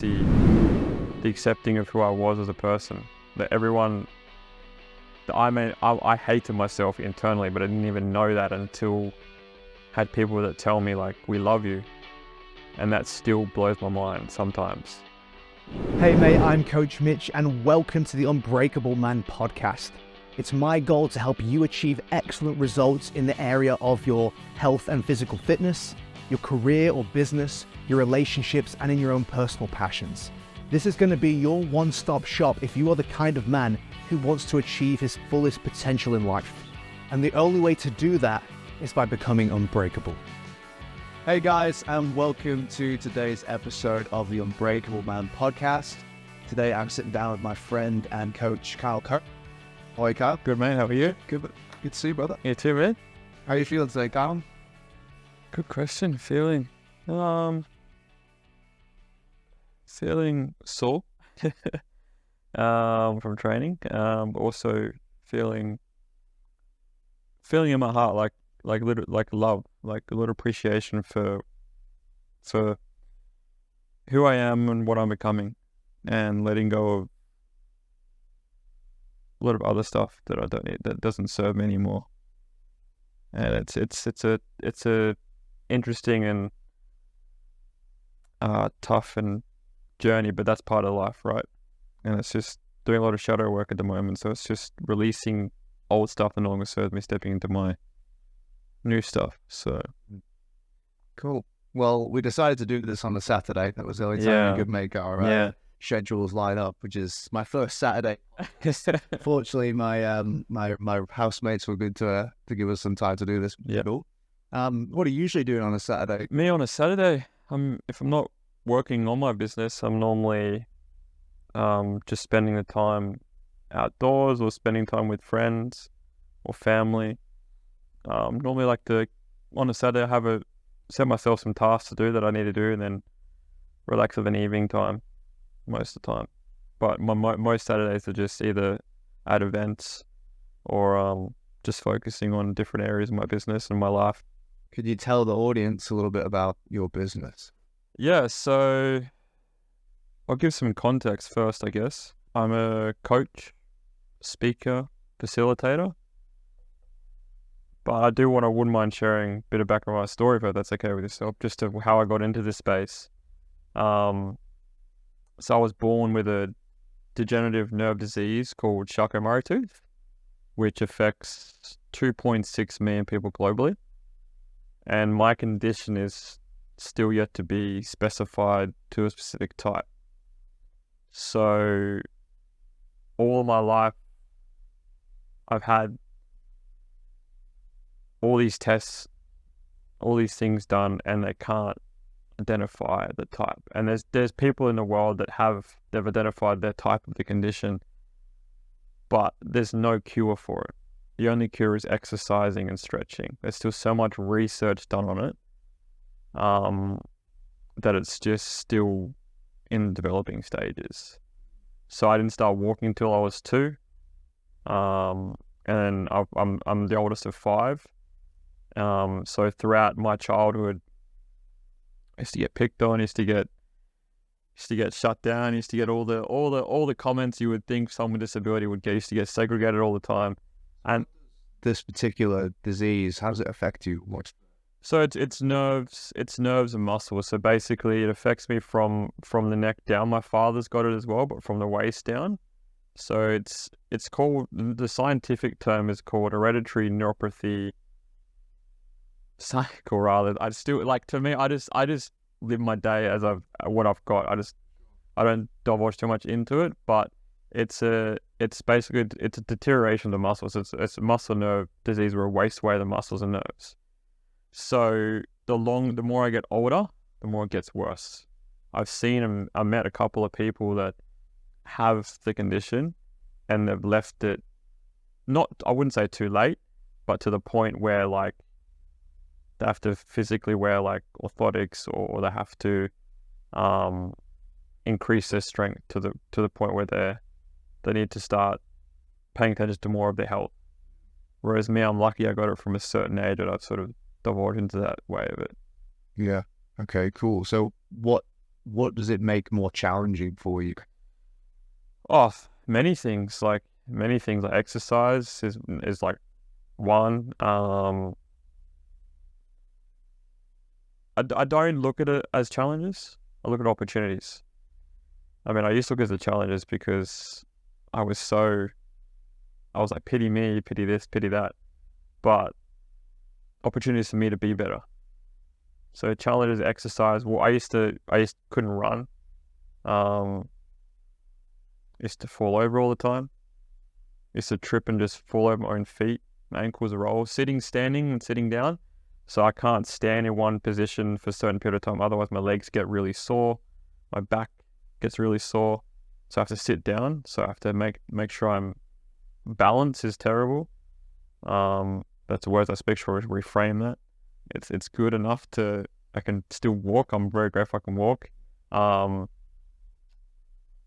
the accepting of who I was as a person. That everyone, that I hated myself internally, but I didn't even know that until had people that tell me like, we love you. And that still blows my mind sometimes. Hey mate, I'm Coach Mitch and welcome to the Unbreakable Man podcast. It's my goal to help you achieve excellent results in the area of your health and physical fitness, your career or business, your relationships, and in your own personal passions. This is going to be your one-stop shop if you are the kind of man who wants to achieve his fullest potential in life. And the only way to do that is by becoming unbreakable. Hey guys, and welcome to today's episode of the Unbreakable Man podcast. Today I'm sitting down with my friend and coach, Kyal Currant. Hi Kyal. Good, man. How are you? Good to see you, brother. You too, man. How are you feeling today, Kyal? Good question. Feeling sore from training. Also feeling in my heart like love, like a little appreciation for who I am and what I'm becoming, and letting go of a lot of other stuff that I don't need, that doesn't serve me anymore. And it's a interesting and tough and journey, but that's part of life, right? And it's just doing a lot of shadow work at the moment, so it's just releasing old stuff that no longer serves me, stepping into my new stuff. So cool. Well, we decided to do this on a Saturday. That was the only time we could make our schedules line up, which is my first Saturday. Fortunately, my housemates were good to give us some time to do this. Yeah. Cool. What are you usually doing on a Saturday? Me on a Saturday, if I'm not working on my business, I'm normally just spending the time outdoors or spending time with friends or family. Normally like to, on a Saturday, set myself some tasks to do that I need to do, and then relax with an evening time most of the time. But most Saturdays are just either at events or just focusing on different areas of my business and my life. Could you tell the audience a little bit about your business? Yeah, so I'll give some context first, I guess. I'm a coach, speaker, facilitator. But I wouldn't mind sharing a bit of background of my story, if that's okay with yourself, just to how I got into this space. So I was born with a degenerative nerve disease called Charcot-Marie-Tooth, which affects 2.6 million people globally. And my condition is still yet to be specified to a specific type. So all my life, I've had all these tests, all these things done, and they can't identify the type. And there's people in the world that they've identified their type of the condition, but there's no cure for it. The only cure is exercising and stretching. There's still so much research done on it that it's just still in developing stages. So I didn't start walking until I was 2, and I'm the oldest of 5. So throughout my childhood, I used to get picked on, used to get shut down, used to get all the comments you would think someone with disability would get. Used to get segregated all the time. And this particular disease, how does it affect you? So it's nerves and muscles. So basically, it affects me from the neck down. My father's got it as well, but from the waist down. So it's called, the scientific term is called hereditary neuropathy cycle, rather. I still, like, to me, I just live my day as what I've got. I don't divulge too much into it, but it's basically a deterioration of the muscles. It's a muscle nerve disease where it wastes away the muscles and nerves. So the more I get older, the more it gets worse. I met a couple of people that have the condition, and they've left it, I wouldn't say too late, but to the point where, like, they have to physically wear like orthotics, or they have to increase their strength to the point where they need to start paying attention to more of their health. Whereas me, I'm lucky I got it from a certain age that I've sort of divulged into that way of it. Yeah. Okay, cool. So what what does it make more challenging for you? Oh, many things. Like exercise is like one. I don't look at it as challenges. I look at opportunities. I mean, I used to look at the challenges because I was like, pity me, pity this, pity that. But opportunities for me to be better. So challenges, exercise. Well, I couldn't run. Used to fall over all the time. Used to trip and just fall over my own feet. My ankles roll. Sitting, standing, and sitting down. So I can't stand in one position for a certain period of time. Otherwise, my legs get really sore. My back gets really sore. So I have to sit down. So I have to make sure I'm balance is terrible. That's the words I speak for. Reframe that. It's good enough I can still walk. I'm very grateful I can walk.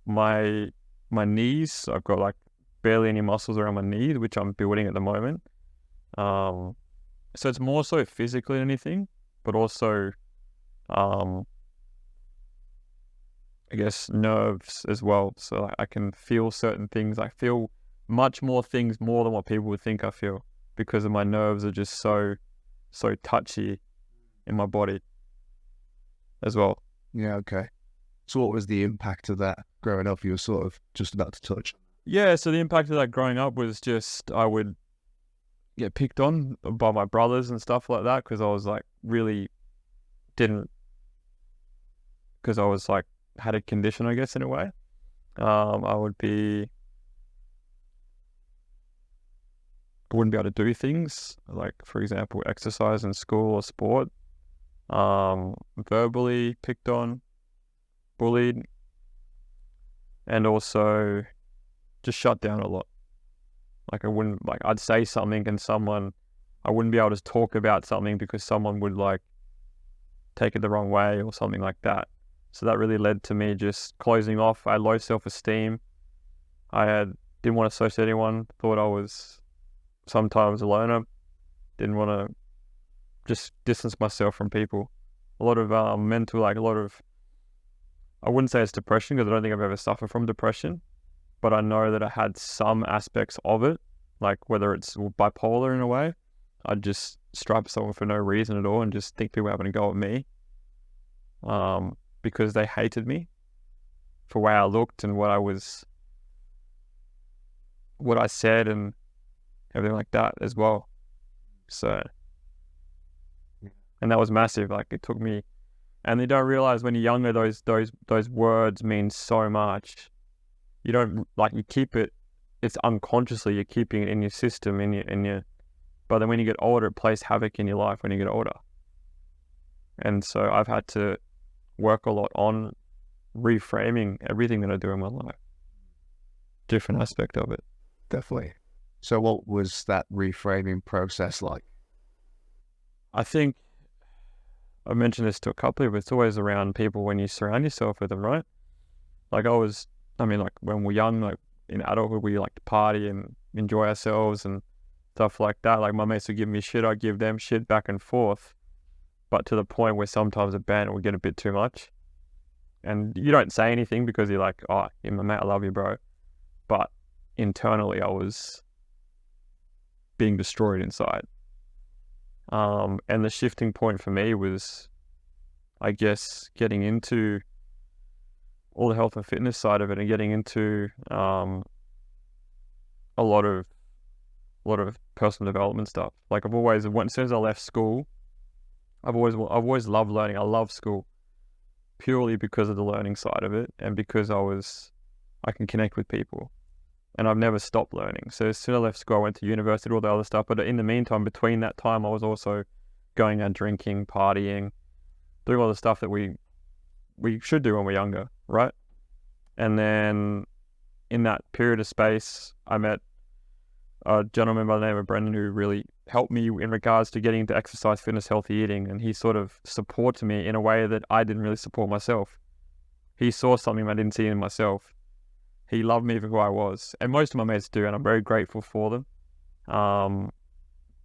My knees, I've got like barely any muscles around my knees, which I'm building at the moment. So it's more so physically than anything, but also, I guess nerves as well. So I can feel certain things. I feel much more things more than what people would think I feel because of my nerves are just so touchy in my body as well. Yeah, okay. So what was the impact of that growing up? You were sort of just about to touch. Yeah, so the impact of that growing up was just I would get picked on by my brothers and stuff like that because I was like really didn't, because I was like had a condition, I guess, in a way. I wouldn't be able to do things like, for example, exercise in school or sport. Verbally picked on, bullied, and also just shut down a lot. Like I'd say something and I wouldn't be able to talk about something because someone would like take it the wrong way or something like that. So that really led to me just closing off. I had low self-esteem. Didn't want to associate anyone. Thought I was sometimes a loner. Didn't want to just distance myself from people. A lot of I wouldn't say it's depression because I don't think I've ever suffered from depression, but I know that I had some aspects of it, like whether it's bipolar in a way. I'd just stripe someone for no reason at all and just think people were having a go at me because they hated me for the way I looked and what I said and everything like that as well. So, and that was massive. Like it took me, and you don't realize when you're younger, those words mean so much. You don't you keep it. It's unconsciously you're keeping it in your system, in your. But then when you get older, it plays havoc in your life when you get older. And so I've had to work a lot on reframing everything that I do in my life. Different aspect of it. Definitely. So what was that reframing process like? I think I mentioned this to a couple of, it's always around people when you surround yourself with them, right? Like when we're young, like in adulthood, we like to party and enjoy ourselves and stuff like that. Like my mates would give me shit, I'd give them shit back and forth. But to the point where sometimes a band would get a bit too much. And you don't say anything because you're like, oh, yeah, my mate, I love you, bro. But internally, I was being destroyed inside. And the shifting point for me was, I guess, getting into all the health and fitness side of it and getting into a lot of personal development stuff. Like as soon as I left school, I've always loved learning. I love school purely because of the learning side of it and because I can connect with people. And I've never stopped learning. So as soon as I left school, I went to university, all the other stuff. But in the meantime, between that time, I was also going out drinking, partying, doing all the stuff that we should do when we're younger, right? And then in that period of space, I met a gentleman by the name of Brendan who really helped me in regards to getting into exercise, fitness, healthy eating. And he sort of supported me in a way that I didn't really support myself. He saw something I didn't see in myself. He loved me for who I was. And most of my mates do, and I'm very grateful for them.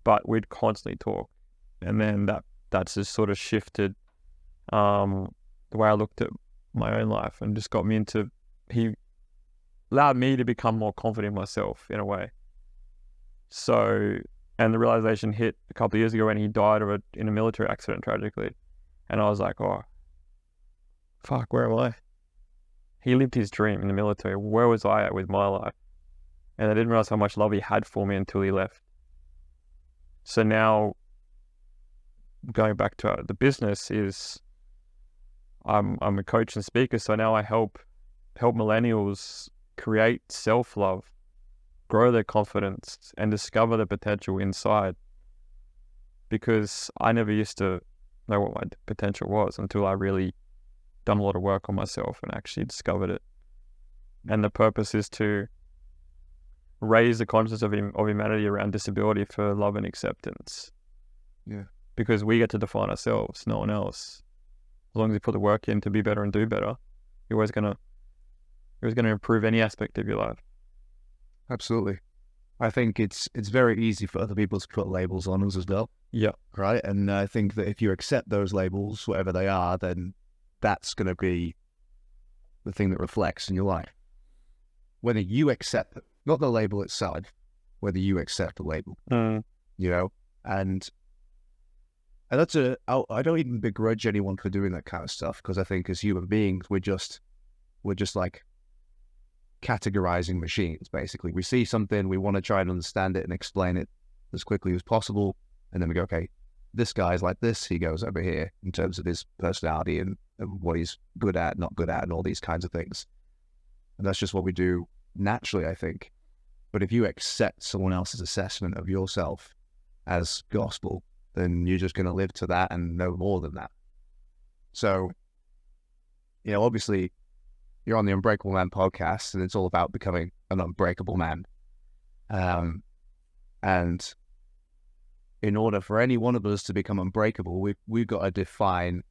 But we'd constantly talk. And then that's just sort of shifted the way I looked at my own life and just got me into, he allowed me to become more confident in myself in a way. So, and the realization hit a couple of years ago when he died in a military accident, tragically. And I was like, oh, fuck, where am I? He lived his dream in the military. Where was I at with my life? And I didn't realize how much love he had for me until he left. So now, going back to the business, is I'm a coach and speaker. So now I help millennials create self-love, grow their confidence, and discover the potential inside. Because I never used to know what my potential was until I really done a lot of work on myself and actually discovered it. And the purpose is to raise the consciousness of humanity around disability for love and acceptance. Yeah. Because we get to define ourselves, no one else. As long as you put the work in to be better and do better, you're always gonna improve any aspect of your life. Absolutely. I think it's very easy for other people to put labels on us as well. Yeah. Right. And I think that if you accept those labels, whatever they are, then that's going to be the thing that reflects in your life. Whether you accept it, not the label itself, whether you accept the label, you know, and that's I don't even begrudge anyone for doing that kind of stuff, because I think as human beings, we're just like categorizing machines, basically. We see something, we want to try and understand it and explain it as quickly as possible. And then we go, okay, this guy's like this, he goes over here in terms of his personality and what he's good at, not good at, and all these kinds of things. And that's just what we do naturally, I think. But if you accept someone else's assessment of yourself as gospel, then you're just going to live to that and no more than that. So, you know, obviously, you're on the Unbreakable Man podcast, and it's all about becoming an unbreakable man. And in order for any one of us to become unbreakable, we've got to define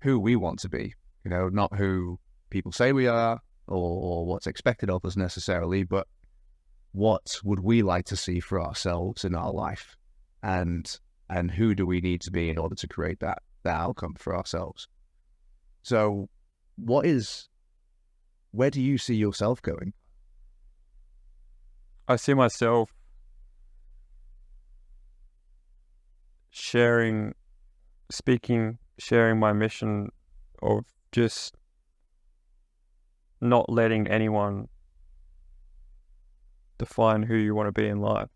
who we want to be. You know, not who people say we are or what's expected of us necessarily, but what would we like to see for ourselves in our life, and who do we need to be in order to create that outcome for ourselves. So, where do you see yourself going? I see myself sharing my mission of just not letting anyone define who you want to be in life.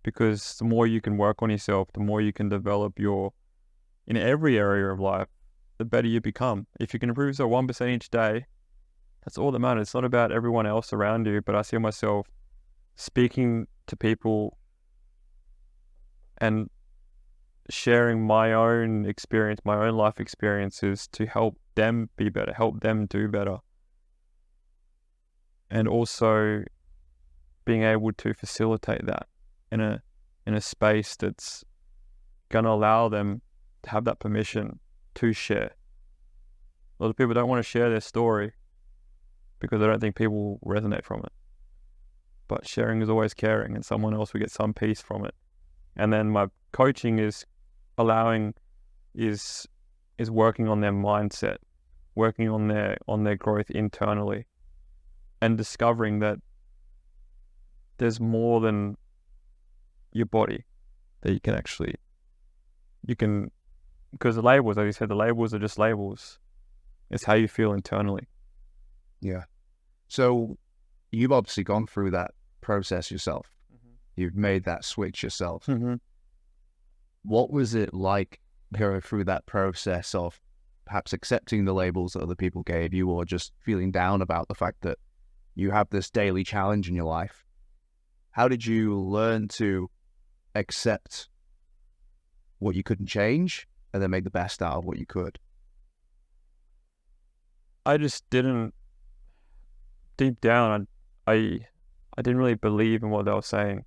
Because the more you can work on yourself, the more you can develop in every area of life, the better you become. If you can improve yourself 1% each day, that's all that matters. It's not about everyone else around you, but I see myself speaking to people and sharing my own experience, my own life experiences, to help them be better, help them do better. And also being able to facilitate that in a space that's going to allow them to have that permission to share. A lot of people don't want to share their story because they don't think people will resonate from it. But sharing is always caring, and someone else will get some piece from it. And then my coaching is working on their mindset, working on their growth internally, and discovering that there's more than your body that you can, because the labels, as you said, the labels are just labels. It's how you feel internally. Yeah. So you've obviously gone through that process yourself. Mm-hmm. You've made that switch yourself. Mm-hmm. What was it like going through that process of perhaps accepting the labels that other people gave you, or just feeling down about the fact that you have this daily challenge in your life? How did you learn to accept what you couldn't change and then make the best out of what you could? I just didn't, deep down, I didn't really believe in what they were saying,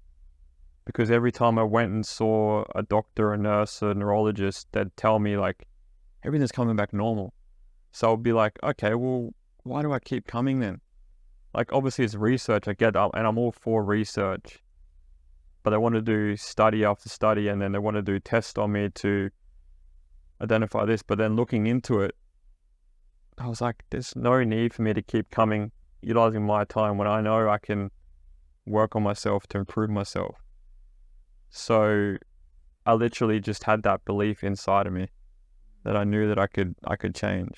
because every time I went and saw a doctor, a nurse, a neurologist, they'd tell me like everything's coming back normal. So I'd be like, okay, well, why do I keep coming then? Like, obviously it's research, I get up, and I'm all for research, but they want to do study after study, and then they want to do tests on me to identify this. But then looking into it, I was like, there's no need for me to keep utilizing my time when I know I can work on myself to improve myself. So I literally just had that belief inside of me that I knew that I could change.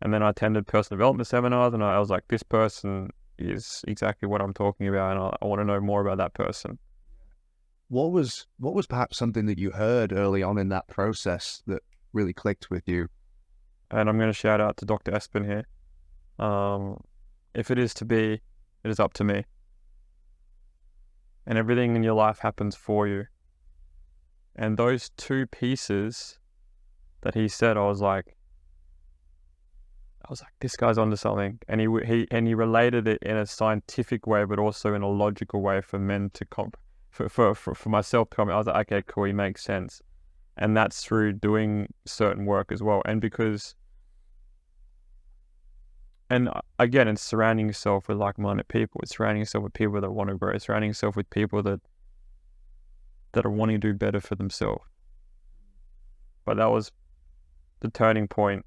And then I attended personal development seminars, and I was like, this person is exactly what I'm talking about, and I want to know more about that person. What was perhaps something that you heard early on in that process that really clicked with you? And I'm going to shout out to Dr. Espen here. If it is to be, it is up to me. And everything in your life happens for you. And those two pieces that he said, I was like, this guy's onto something. And he related it in a scientific way, but also in a logical way for men to for myself to comment. I was like, okay, cool, he makes sense. And that's through doing certain work as well. And again, it's surrounding yourself with like-minded people. It's surrounding yourself with people that want to grow. It's surrounding yourself with people that are wanting to do better for themselves. But that was the turning point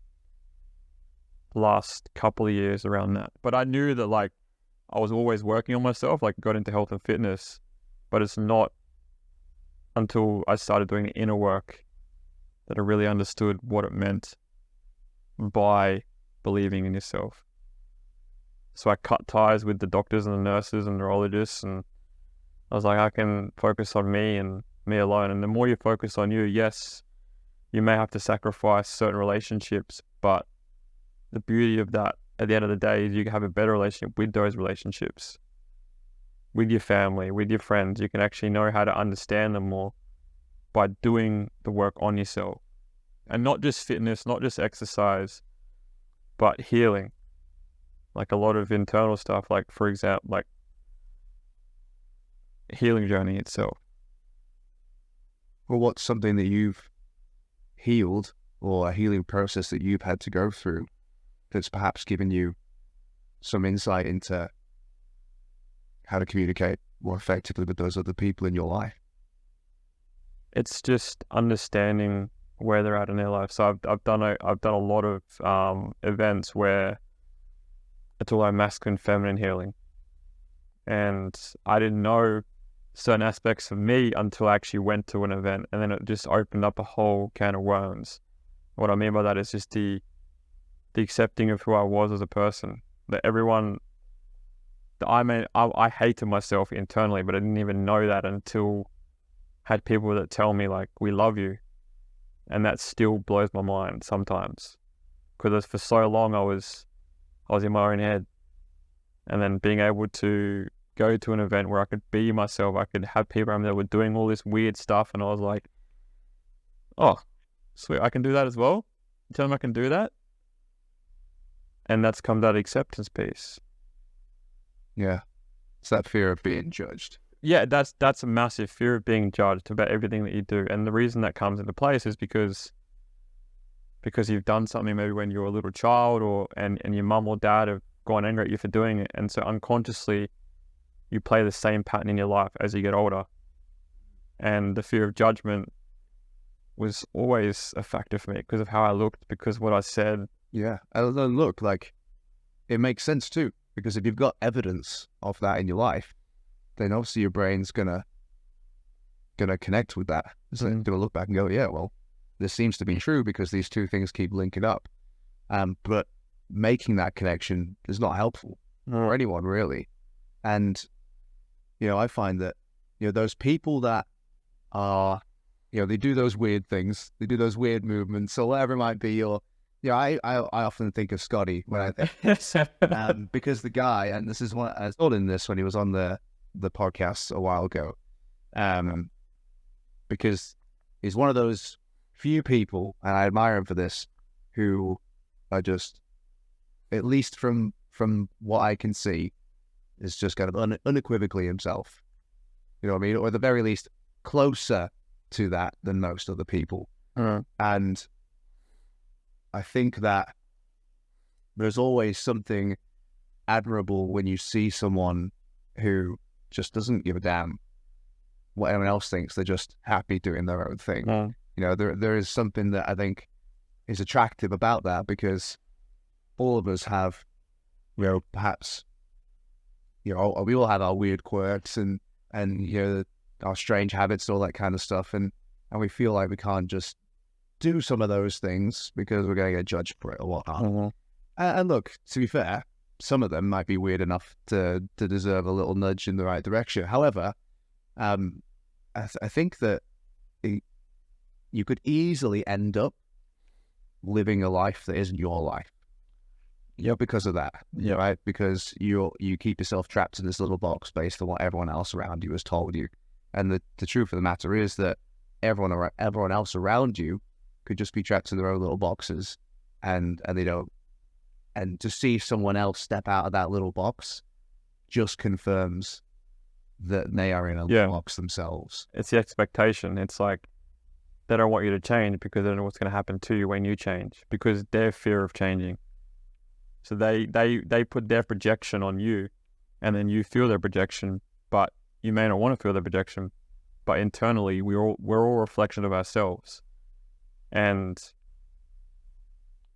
last couple of years around that. But I knew that like I was always working on myself, like got into health and fitness, but it's not until I started doing the inner work that I really understood what it meant by believing in yourself. So I cut ties with the doctors and the nurses and neurologists, and I was like, I can focus on me and me alone. And the more you focus on you, yes, you may have to sacrifice certain relationships, but the beauty of that at the end of the day is you can have a better relationship with those relationships, with your family, with your friends. You can actually know how to understand them more by doing the work on yourself. And not just fitness, not just exercise, but healing. Like a lot of internal stuff, like for example, like healing journey itself. Well, what's something that you've healed or a healing process that you've had to go through that's perhaps given you some insight into how to communicate more effectively with those other people in your life? It's just understanding where they're at in their life. So I've done a lot of events where it's all about masculine, feminine healing, and I didn't know certain aspects of me until I actually went to an event, and then it just opened up a whole can of worms. What I mean by that is just the accepting of who I was as a person. That everyone that I hated myself internally, but I didn't even know that until I had people that tell me like, we love you. And that still blows my mind sometimes, because for so long I was in my own head. And then being able to go to an event where I could be myself, I could have people around there were doing all this weird stuff, and I was like, oh, sweet, I can do that as well? You tell them I can do that? And that's come that acceptance piece. Yeah. It's that fear of being judged. Yeah, that's a massive fear of being judged about everything that you do. And the reason that comes into place is because you've done something maybe when you were a little child, and your mum or dad have gone angry at you for doing it. And so unconsciously, you play the same pattern in your life as you get older. And the fear of judgment was always a factor for me because of how I looked, because of what I said. Yeah. And look, like, it makes sense too, because if you've got evidence of that in your life, then obviously your brain's gonna connect with that. It's gonna look back and go, yeah, well, this seems to be true because these two things keep linking up. But making that connection is not helpful for anyone really. And I find that those people that are they do those weird things, they do those weird movements, or whatever it might be. Or I often think of Scotty when I think because the guy, and this is what I told him this when he was on the podcast a while ago, because he's one of those few people, and I admire him for this, who are just, at least from what I can see, is just kind of unequivocally himself. You know what I mean? Or at the very least, closer to that than most other people. And I think that there's always something admirable when you see someone who just doesn't give a damn what anyone else thinks. They're just happy doing their own thing. There is something that I think is attractive about that, because all of us have, perhaps, we all have our weird quirks and our strange habits, all that kind of stuff, and we feel like we can't just do some of those things because we're going to get judged for it or whatnot. Mm-hmm. And look, to be fair, some of them might be weird enough to deserve a little nudge in the right direction. However, I think that you could easily end up living a life that isn't your life. Because of that. Yeah. Right? Because you keep yourself trapped in this little box based on what everyone else around you has told you. And the truth of the matter is that everyone else around you could just be trapped in their own little boxes, and they don't. And to see someone else step out of that little box just confirms that they are in a little box themselves. It's the expectation. It's like they don't want you to change because they don't know what's going to happen to you when you change, because their fear of changing. So they put their projection on you, and then you feel their projection, but you may not want to feel their projection. But internally, we're all a reflection of ourselves, and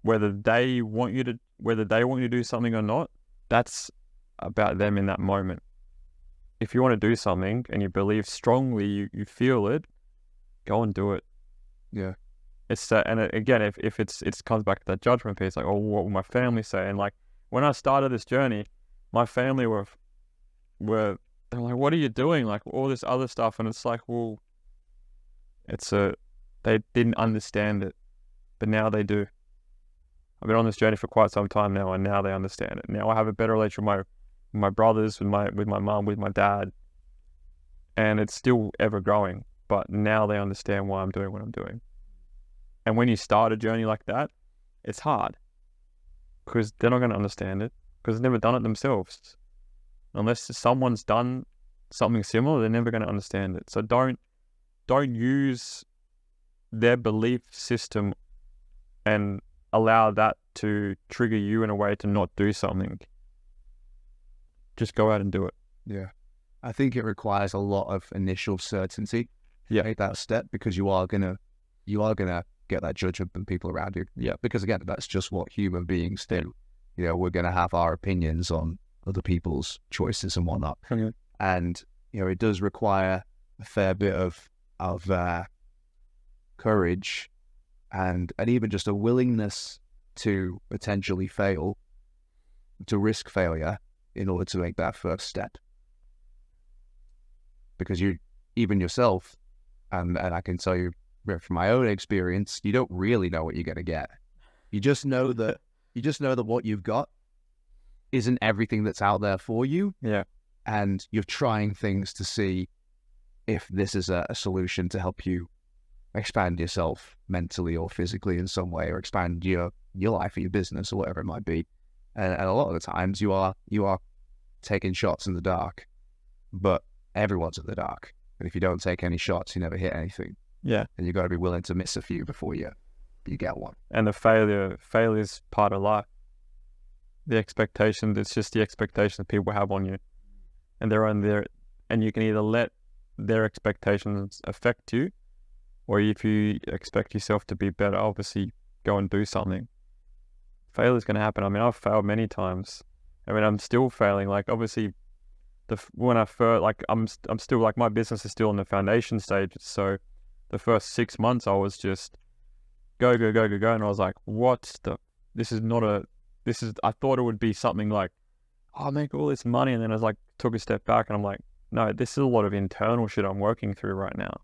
whether they want you to do something or not, that's about them in that moment. If you want to do something and you believe strongly, you feel it, go and do it. Yeah. It's and again, if it comes back to that judgment piece, like, oh, what will my family say? And like when I started this journey, my family were they're like, what are you doing? Like all this other stuff, and it's like, well, they didn't understand it, but now they do. I've been on this journey for quite some time now, and now they understand it. Now I have a better relationship with my brothers, with my mum, with my dad, and it's still ever growing. But now they understand why I'm doing what I'm doing. And when you start a journey like that, it's hard because they're not going to understand it because they've never done it themselves. Unless someone's done something similar, they're never going to understand it. So don't use their belief system and allow that to trigger you in a way to not do something. Just go out and do it. Yeah. I think it requires a lot of initial certainty to make that step, because you are gonna get that judgment from people around you. Yeah. Because again, that's just what human beings do. We're gonna have our opinions on other people's choices and whatnot. Mm-hmm. And it does require a fair bit of courage and even just a willingness to potentially fail, to risk failure in order to make that first step. Because you, even yourself, and I can tell you from my own experience, you don't really know what you're going to get. You just know that what you've got isn't everything that's out there for you. Yeah. And you're trying things to see if this is a solution to help you expand yourself mentally or physically in some way, or expand your life or your business or whatever it might be. And a lot of the times you are taking shots in the dark, but everyone's in the dark. And if you don't take any shots, you never hit anything. Yeah. And you've got to be willing to miss a few before you get one. And the failure is part of life. The expectation, it's just the expectation that people have on you. And they're on there, and you can either let their expectations affect you, or if you expect yourself to be better, obviously go and do something. Failure is going to happen. I mean, I've failed many times. I mean, I'm still failing. Like, obviously, when I first, like, I'm still, like, my business is still in the foundation stage. So the first 6 months, I was just go. And I was like, I thought it would be something like, I'll make all this money. And then I was like, took a step back and I'm like, no, this is a lot of internal shit I'm working through right now.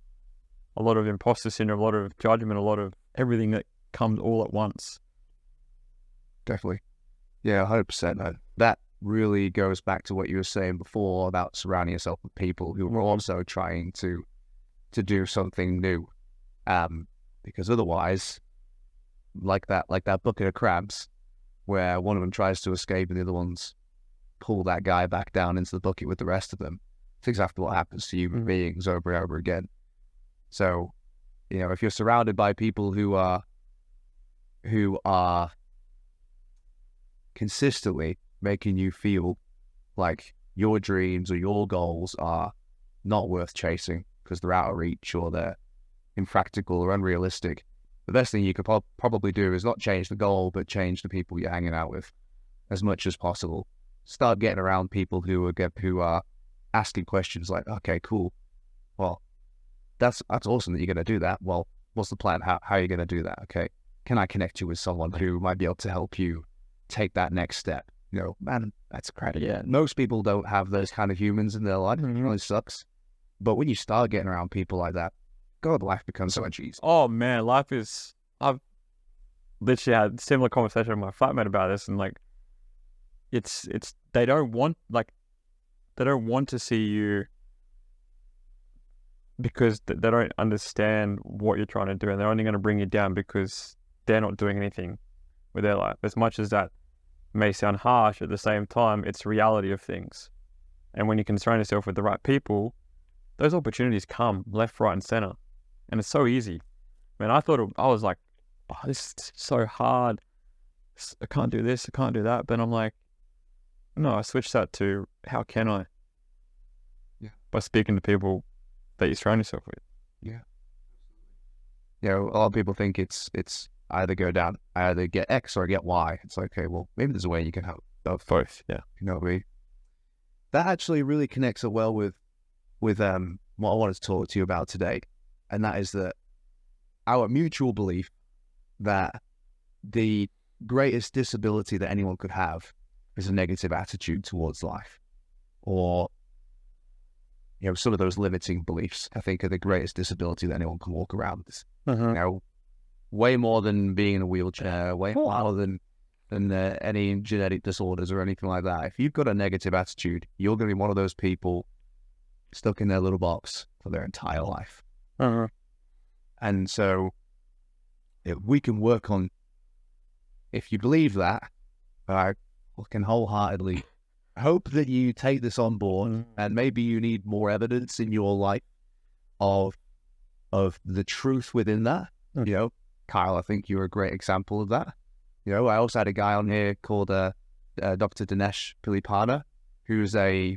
A lot of imposter syndrome, a lot of judgment, a lot of everything that comes all at once. Definitely. Yeah, 100%. That really goes back to what you were saying before about surrounding yourself with people who are also trying to do something new. Because otherwise, like that bucket of crabs, where one of them tries to escape and the other ones pull that guy back down into the bucket with the rest of them. It's exactly what happens to human beings over and over again. So, if you're surrounded by people who are consistently making you feel like your dreams or your goals are not worth chasing because they're out of reach or they're impractical or unrealistic, the best thing you could probably do is not change the goal, but change the people you're hanging out with as much as possible. Start getting around people who are asking questions like, okay, cool. Well, that's awesome that you're going to do that. Well, what's the plan? How are you going to do that? Okay. Can I connect you with someone who might be able to help you take that next step? You know, man, that's credit. Yeah. Most people don't have those kind of humans in their life. It really sucks. But when you start getting around people like that, God, life becomes so much easier. Oh man, I've literally had a similar conversation with my flatmate about this, and like, it's they don't want to see you because they don't understand what you're trying to do, and they're only going to bring you down because they're not doing anything with their life. As much as that may sound harsh, at the same time, it's the reality of things. And when you can surround yourself with the right people, those opportunities come left, right, and center. And it's so easy. Man, I was like, oh, this is so hard. I can't do this, I can't do that. But I'm like, no, I switched that to how can I? Yeah. By speaking to people that you surround yourself with. Yeah. You know, a lot of people think it's either get X or get Y. It's like, okay, well, maybe there's a way you can have both. Yeah. You know what I mean? That actually really connects it well with what I wanted to talk to you about today. And that is that our mutual belief that the greatest disability that anyone could have is a negative attitude towards life, or, you know, some of those limiting beliefs, I think, are the greatest disability that anyone can walk around with. You know, way more than being in a wheelchair, way more than any genetic disorders or anything like that. If you've got a negative attitude, you're going to be one of those people stuck in their little box for their entire life. And so if we can work on, if you believe that, I can wholeheartedly hope that you take this on board, and maybe you need more evidence in your life of the truth within that. You know, Kyle, I think you're a great example of that. You know, I also had a guy on here called Dr. Dinesh Pilipana, who's a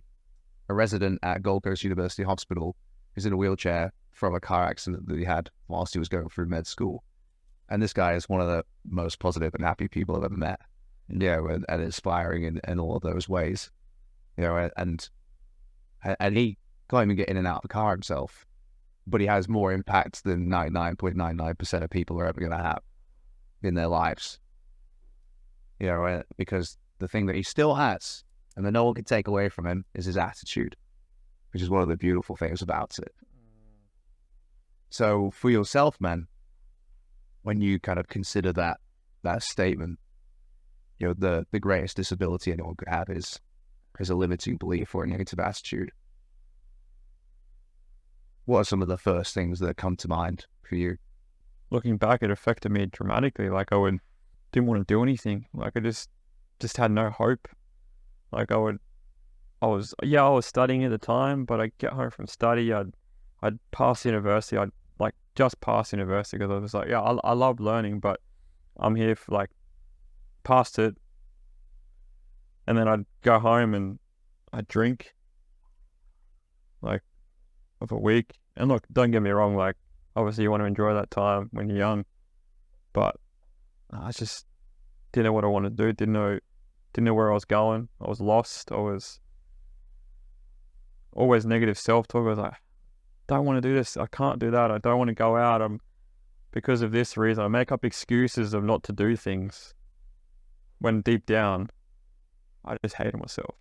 resident at Gold Coast University Hospital, who's in a wheelchair from a car accident that he had whilst he was going through med school. And this guy is one of the most positive and happy people I've ever met, you know, and inspiring in all of those ways, you know, and he can't even get in and out of the car himself, but he has more impact than 99.99% of people are ever going to have in their lives, you know, because the thing that he still has and that no one can take away from him is his attitude, which is one of the beautiful things about it. So for yourself, man, when you kind of consider that statement, you know, the greatest disability anyone could have is a limiting belief or a negative attitude. What are some of the first things that come to mind for you? Looking back, it affected me dramatically. Like didn't want to do anything. Like I just had no hope. Like I was studying at the time, but I'd get home from study, I'd pass university, I'd like just pass university because I was like, yeah, I love learning, but I'm here for like past it. And then I'd go home and I'd drink like of a week. And look, don't get me wrong, like obviously you want to enjoy that time when you're young, but I just didn't know what I wanted to do, didn't know where I was going. I was lost. I was always negative self-talk. I was like, don't want to do this. I can't do that. I don't want to go out. Because of this reason. I make up excuses of not to do things when deep down, I just hated myself.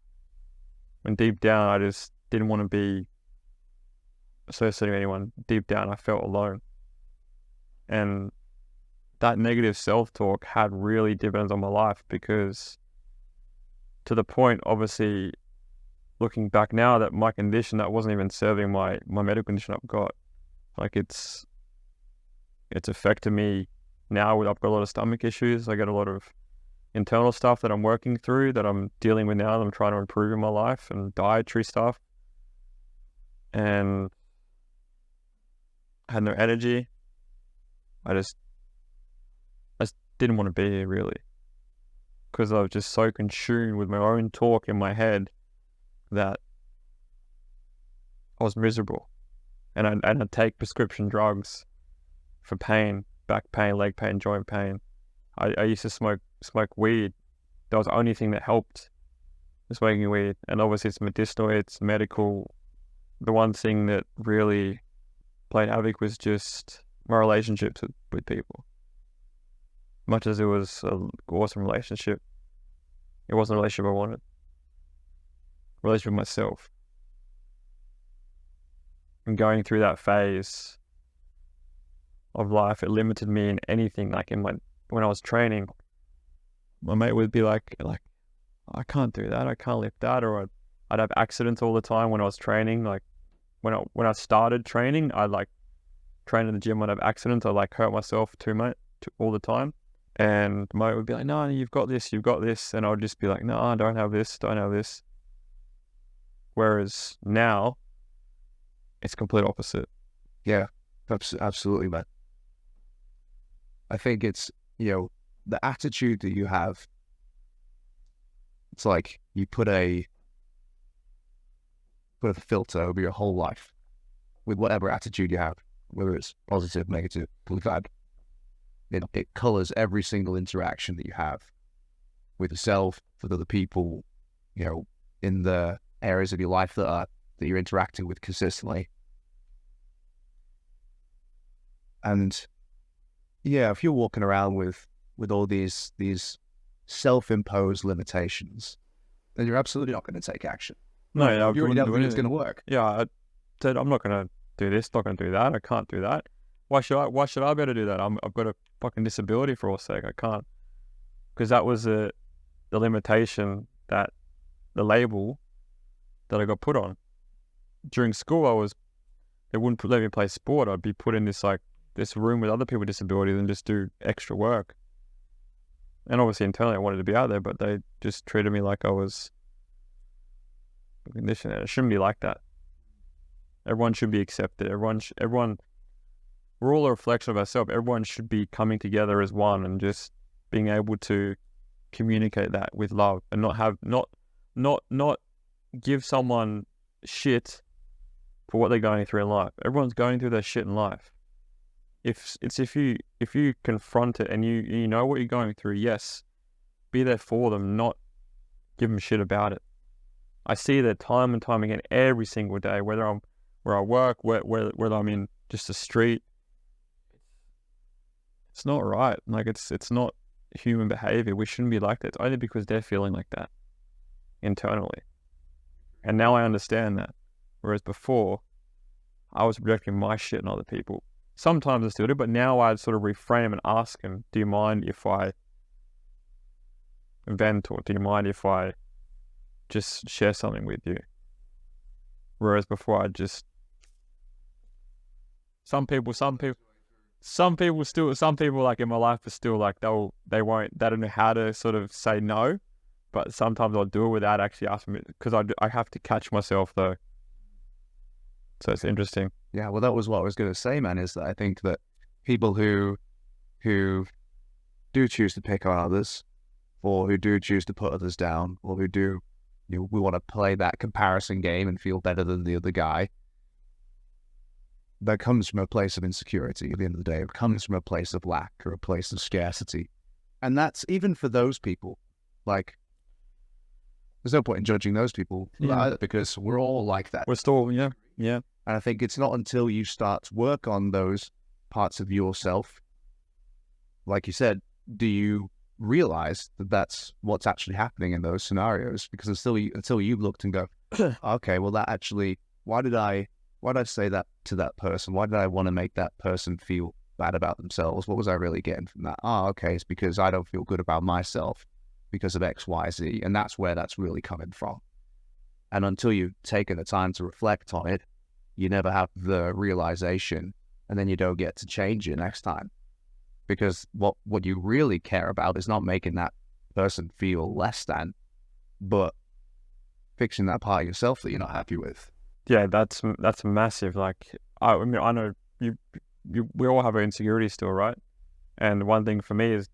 When deep down, I just didn't want to be associated with anyone. Deep down, I felt alone. And that negative self-talk had really dividends on my life, because to the point, obviously, looking back now, that my condition, that wasn't even serving my medical condition I've got. Like it's affected me now. I've got a lot of stomach issues. I got a lot of internal stuff that I'm working through, that I'm dealing with now, that I'm trying to improve in my life, and dietary stuff. And I had no energy. I just didn't want to be here, really, because I was just so consumed with my own talk in my head that I was miserable. And I'd take prescription drugs for pain back pain, leg pain, joint pain. I used to smoke weed. That was the only thing that helped, smoking weed. And obviously it's medicinal, it's medical. The one thing that really played havoc was just my relationships with people. Much as it was an awesome relationship, it wasn't a relationship I wanted. A relationship with myself. And going through that phase of life, it limited me in anything. Like when I was training, my mate would be like, I can't do that, I can't lift that, or I'd have accidents all the time when I was training. Like when I started training, I'd like train in the gym, I'd have accidents, I'd like hurt myself too much all the time. And my mate would be like, no, you've got this, and I would just be like, no, I don't have this. Whereas now, it's complete opposite. Yeah, absolutely, man. I think it's, the attitude that you have, it's like you put a filter over your whole life with whatever attitude you have, whether it's positive, negative, bad. It colors every single interaction that you have with yourself, with other people, in the areas of your life that you're interacting with consistently. And yeah, if you're walking around with all these self-imposed limitations, then you're absolutely not going to take action. No, you already know it's going to work. Yeah, I said I'm not going to do this, not going to do that. I can't do that. Why should I be able to do that? I've got a fucking disability for all sake. I can't, because that was the limitation, that the label that I got put on. During school, they wouldn't let me play sport. I'd be put in this room with other people with disabilities and just do extra work. And obviously internally I wanted to be out there, but they just treated me like I was a condition. It shouldn't be like that. Everyone should be accepted. Everyone, we're all a reflection of ourselves. Everyone should be coming together as one and just being able to communicate that with love and not give someone shit for what they're going through in life. Everyone's going through their shit in life. If you confront it and you know what you're going through, yes, be there for them, not give them shit about it. I see that time and time again every single day, whether I'm where I work, whether I'm in just the street. It's not right. Like it's not human behavior. We shouldn't be like that. It's only because they're feeling like that internally. And now I understand that. Whereas before, I was projecting my shit on other people. Sometimes I still do, but now I'd sort of reframe and ask him, do you mind if I vent, or do you mind if I just share something with you? Whereas before some people like in my life are still like, they don't know how to sort of say no, but sometimes I'll do it without actually asking, because I have to catch myself though. So it's interesting. Yeah, well, that was what I was going to say, man, is that I think that people who do choose to pick on others, or who do choose to put others down, or who do, we want to play that comparison game and feel better than the other guy, that comes from a place of insecurity at the end of the day. It comes from a place of lack or a place of scarcity. And that's, even for those people, like, there's no point in judging those people either, because we're all like that. We're still, yeah. And I think it's not until you start to work on those parts of yourself, like you said, do you realize that that's what's actually happening in those scenarios. Because until you've looked and go, okay, well, that actually, why did I say that to that person? Why did I want to make that person feel bad about themselves? What was I really getting from that? Okay, it's because I don't feel good about myself because of X, Y, Z. And that's where that's really coming from. And until you've taken the time to reflect on it, you never have the realization, and then you don't get to change it next time. Because what you really care about is not making that person feel less than, but fixing that part of yourself that you're not happy with. Yeah, that's massive. Like, I mean, I know we all have our insecurities still, right? And one thing for me is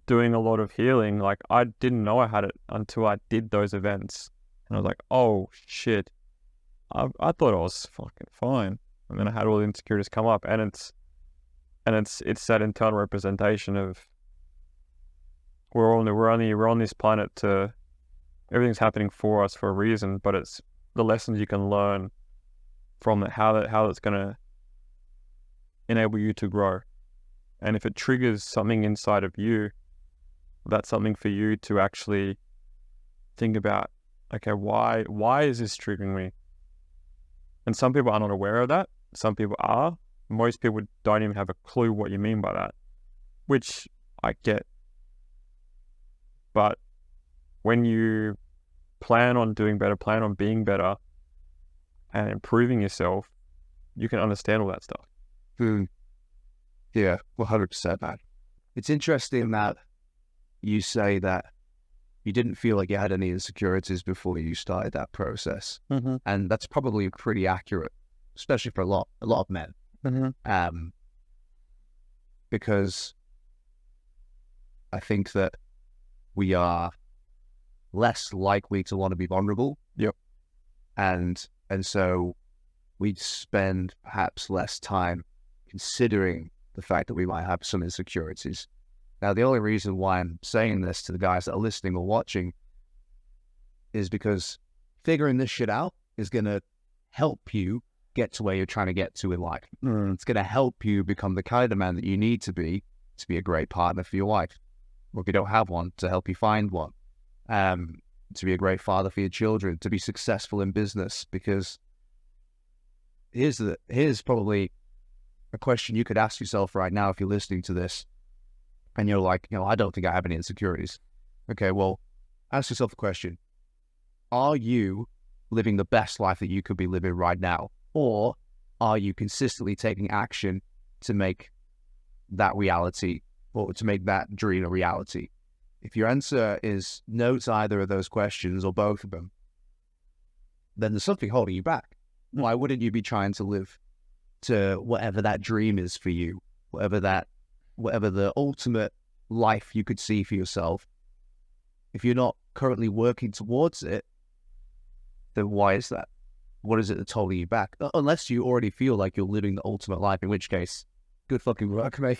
doing a lot of healing. Like, I didn't know I had it until I did those events. And I was like, oh, shit. I thought I was fucking fine. And then I had all the insecurities come up. And And it's that internal representation of we're on this planet to, everything's happening for us for a reason, but it's the lessons you can learn from it, how it's going to enable you to grow. And if it triggers something inside of you, that's something for you to actually think about. Okay, why is this triggering me? And some people are not aware of that. Some people are. Most people don't even have a clue what you mean by that, which I get. But when you plan on doing better, plan on being better and improving yourself, you can understand all that stuff. Yeah, 100%, man. It's interesting that you say that you didn't feel like you had any insecurities before you started that process. Mm-hmm. And that's probably pretty accurate, especially for a lot of men. Mm-hmm. Because I think that we are less likely to want to be vulnerable. Yep. And so we spend perhaps less time considering the fact that we might have some insecurities. Now, the only reason why I'm saying this to the guys that are listening or watching is because figuring this shit out is going to help you get to where you're trying to get to in life. It's going to help you become the kind of man that you need to be a great partner for your wife. Or if you don't have one, to help you find one. To be a great father for your children, to be successful in business. Because here's probably a question you could ask yourself right now if you're listening to this and you're like, I don't think I have any insecurities. Okay, well, ask yourself the question. Are you living the best life that you could be living right now? Or are you consistently taking action to make that reality, or to make that dream a reality? If your answer is no to either of those questions or both of them, then there's something holding you back. Why wouldn't you be trying to live to whatever that dream is for you, whatever the ultimate life you could see for yourself? If you're not currently working towards it, then why is that? What is it that's holding you back? Unless you already feel like you're living the ultimate life, in which case, good fucking work, mate.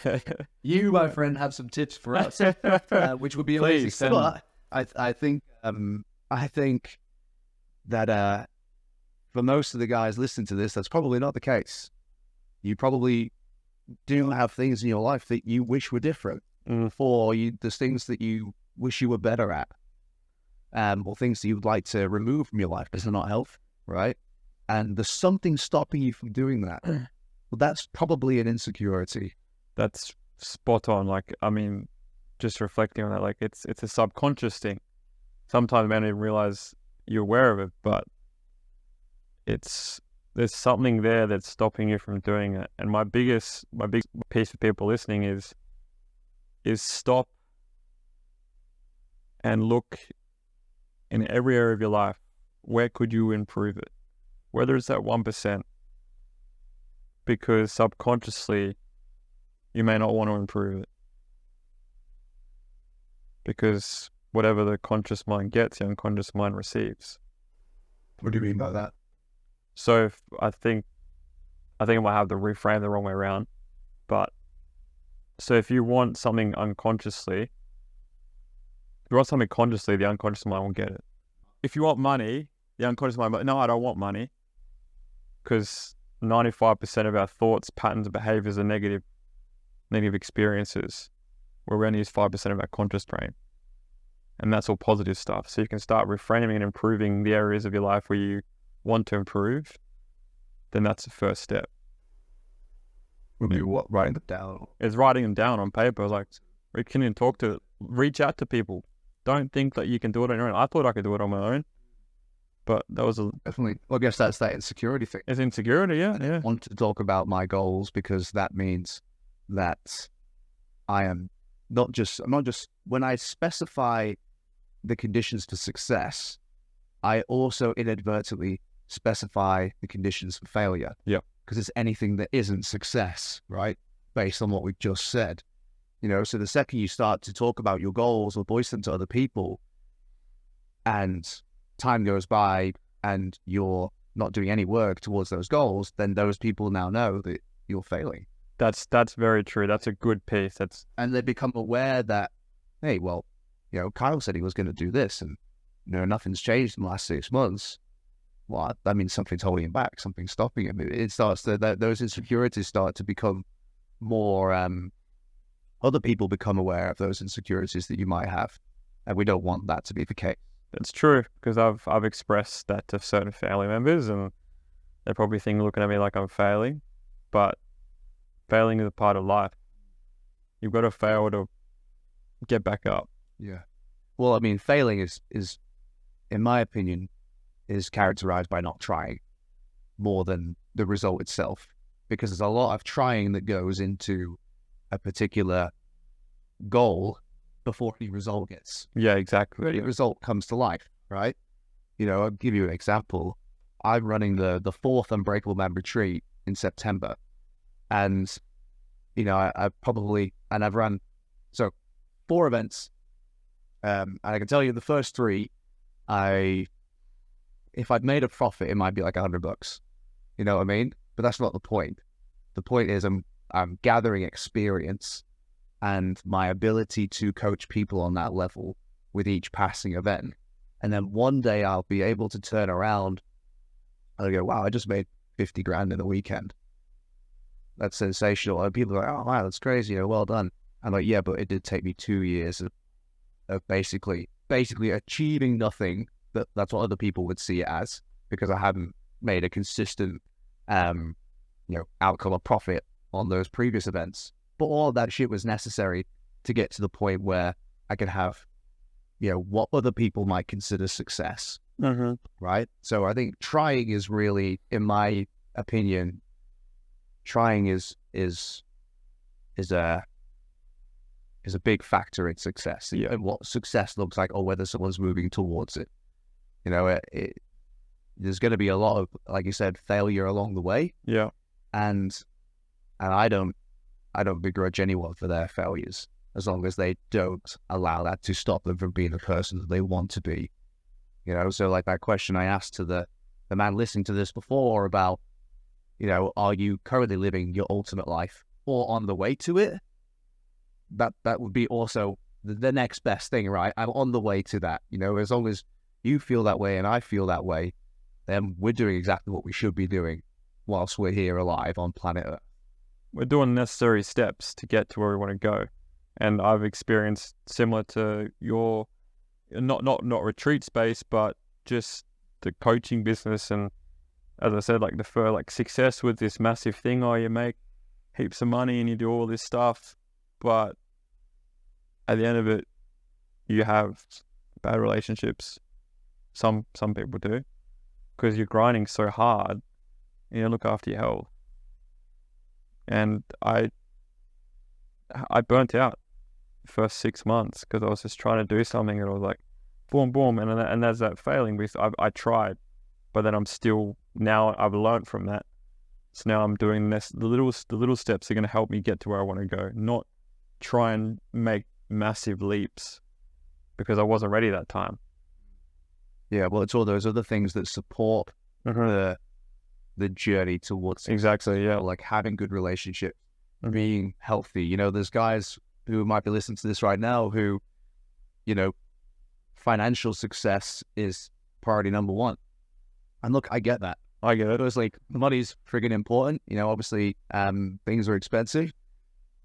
You, my friend, have some tips for us, which would be amazing. But I think that for most of the guys listening to this, that's probably not the case. You probably do have things in your life that you wish were different, or there's things that you wish you were better at, or things that you would like to remove from your life because they're not healthy, right? And there's something stopping you from doing that. Well, that's probably an insecurity. That's spot on. Like, I mean, just reflecting on that, like it's a subconscious thing. Sometimes you don't even realize you're aware of it, but there's something there that's stopping you from doing it. And my big piece for people listening is stop and look in every area of your life. Where could you improve it? Whether it's that 1%, because subconsciously you may not want to improve it. Because whatever the conscious mind gets, the unconscious mind receives. What do you mean by that? So I think I might have to reframe the wrong way around. But so if you want something unconsciously, if you want something consciously, the unconscious mind will get it. If you want money, the unconscious mind, no, I don't want money. Because 95% of our thoughts, patterns, and behaviors are negative experiences, where we only use 5% of our conscious brain. And that's all positive stuff. So you can start reframing and improving the areas of your life where you want to improve. Then that's the first step. Would be what? Writing them down? It's writing them down on paper. Like, we can even reach out to people. Don't think that you can do it on your own. I thought I could do it on my own. But that was definitely. Well, I guess that's that insecurity thing. It's insecurity, yeah. I want to talk about my goals because that means that I'm not just when I specify the conditions for success, I also inadvertently specify the conditions for failure. Yeah. Because it's anything that isn't success, right? Based on what we've just said. So the second you start to talk about your goals or voice them to other people, and time goes by and you're not doing any work towards those goals, then those people now know that you're failing. That's very true. That's a good piece. And they become aware that, hey, well, Kyle said he was going to do this, and nothing's changed in the last 6 months. Well, that means something's holding him back, something's stopping him. It starts those insecurities start to become more. Other people become aware of those insecurities that you might have, and we don't want that to be the case. It's true, because I've expressed that to certain family members, and they're probably looking at me like I'm failing, but failing is a part of life. You've got to fail to get back up. Yeah. Well, I mean, failing is, in my opinion, is characterized by not trying more than the result itself, because there's a lot of trying that goes into a particular goal before any result gets. Yeah, exactly. Any result comes to life, right? I'll give you an example. I'm running the 4th Unbreakable Man retreat in September, and I've run 4 events, and I can tell you the first 3, if I'd made a profit, it might be like $100. You know what I mean? But that's not the point. The point is I'm gathering experience and my ability to coach people on that level with each passing event. And then one day I'll be able to turn around and I'll go, wow, I just made 50 grand in a weekend. That's sensational. And people are like, oh, wow, that's crazy. Well done. I'm like, yeah, but it did take me 2 years of basically achieving nothing. That's what other people would see it as, because I hadn't made a consistent, outcome or profit on those previous events. But all of that shit was necessary to get to the point where I could have, what other people might consider success. Mm-hmm. Right? So I think trying is really, in my opinion, trying is a big factor in success, and what success looks like, or whether someone's moving towards it. There's going to be a lot of, like you said, failure along the way. Yeah. And I don't begrudge anyone for their failures, as long as they don't allow that to stop them from being the person that they want to be. So like that question I asked to the man listening to this before about, are you currently living your ultimate life or on the way to it? That would be also the next best thing, right? I'm on the way to that. As long as you feel that way and I feel that way, then we're doing exactly what we should be doing whilst we're here alive on planet Earth. We're doing necessary steps to get to where we want to go. And I've experienced similar to your, not retreat space, but just the coaching business. And as I said, success with this massive thing, you make heaps of money and you do all this stuff, but at the end of it, you have bad relationships. Some people do, because you're grinding so hard and you don't look after your health. And I burnt out the first 6 months because I was just trying to do something and I was like, boom, boom. And there's that failing, because I tried, but then now I've learned from that. So now I'm doing this, the little steps are going to help me get to where I want to go, not try and make massive leaps, because I wasn't ready that time. Yeah, well, it's all those other things that support the journey towards success. Exactly, yeah. Like having good relationships, being healthy. There's guys who might be listening to this right now who, financial success is priority number one. And look, I get that. I get it. It's like, money's friggin' important. Obviously, things are expensive.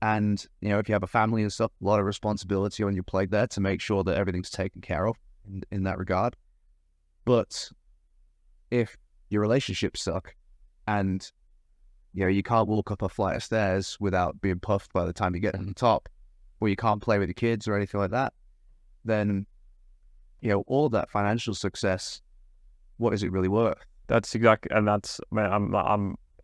And, if you have a family and stuff, a lot of responsibility on your plate there to make sure that everything's taken care of in that regard. But if your relationships suck and, you can't walk up a flight of stairs without being puffed by the time you get to the top, or you can't play with your kids or anything like that, then, all that financial success, what is it really worth? That's exactly, and that's, man,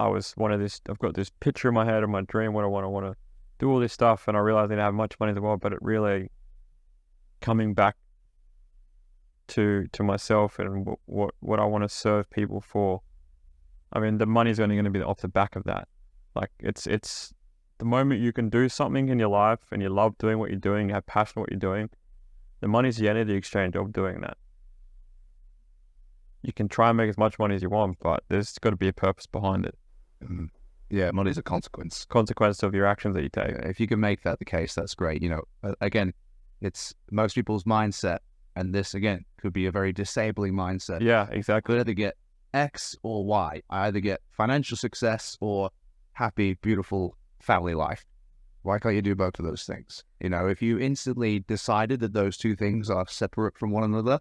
I've got this picture in my head of my dream when I want to do all this stuff, and I realized I didn't have much money in the world, but it really coming back to myself and what I want to serve people for. I mean, the money's only going to be off the back of that. Like, it's the moment you can do something in your life and you love doing what you're doing, you have passion for what you're doing, the money's the end of the exchange of doing that. You can try and make as much money as you want, but there's got to be a purpose behind it. Yeah, money's a consequence. Consequence of your actions that you take. If you can make that the case, that's great. Again, it's most people's mindset, and this again could be a very disabling mindset. Yeah, exactly. I either get X or Y. I either get financial success or happy, beautiful family life. Why can't you do both of those things? If you instantly decided that those two things are separate from one another,